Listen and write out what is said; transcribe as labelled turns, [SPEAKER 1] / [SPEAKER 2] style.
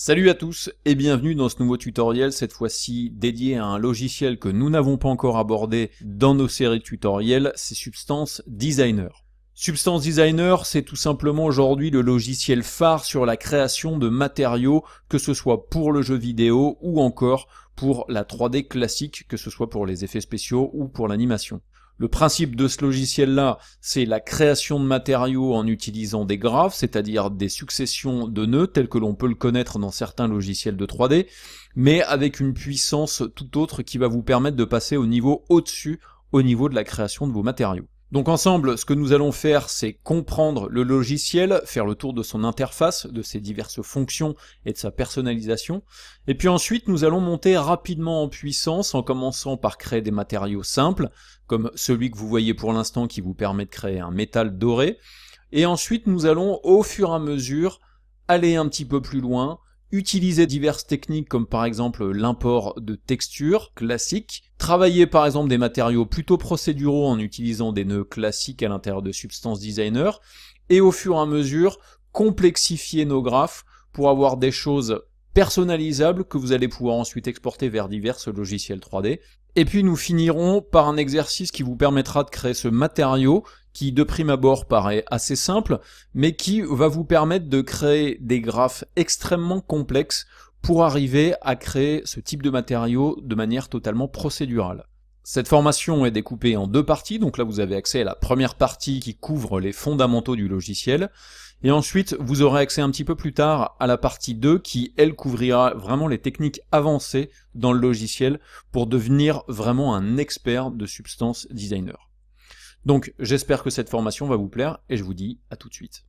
[SPEAKER 1] Salut à tous et bienvenue dans ce nouveau tutoriel, cette fois-ci dédié à un logiciel que nous n'avons pas encore abordé dans nos séries de tutoriels, c'est Substance Designer. Substance Designer, c'est tout simplement aujourd'hui le logiciel phare sur la création de matériaux, que ce soit pour le jeu vidéo ou encore pour la 3D classique, que ce soit pour les effets spéciaux ou pour l'animation. Le principe de ce logiciel-là, c'est la création de matériaux en utilisant des graphes, c'est-à-dire des successions de nœuds tels que l'on peut le connaître dans certains logiciels de 3D, mais avec une puissance tout autre qui va vous permettre de passer au niveau au-dessus, au niveau de la création de vos matériaux. Donc ensemble, ce que nous allons faire, c'est comprendre le logiciel, faire le tour de son interface, de ses diverses fonctions et de sa personnalisation. Et puis ensuite, nous allons monter rapidement en puissance en commençant par créer des matériaux simples, comme celui que vous voyez pour l'instant qui vous permet de créer un métal doré. Et ensuite, nous allons au fur et à mesure aller un petit peu plus loin, utiliser diverses techniques comme par exemple l'import de textures classiques, travailler par exemple des matériaux plutôt procéduraux en utilisant des nœuds classiques à l'intérieur de Substance Designer, et au fur et à mesure complexifier nos graphes pour avoir des choses personnalisables que vous allez pouvoir ensuite exporter vers divers logiciels 3D. Et puis nous finirons par un exercice qui vous permettra de créer ce matériau qui de prime abord paraît assez simple, mais qui va vous permettre de créer des graphes extrêmement complexes pour arriver à créer ce type de matériau de manière totalement procédurale. Cette formation est découpée en deux parties, donc là vous avez accès à la première partie qui couvre les fondamentaux du logiciel, et ensuite vous aurez accès un petit peu plus tard à la partie 2 qui, elle, couvrira vraiment les techniques avancées dans le logiciel pour devenir vraiment un expert de Substance Designer. Donc j'espère que cette formation va vous plaire et je vous dis à tout de suite.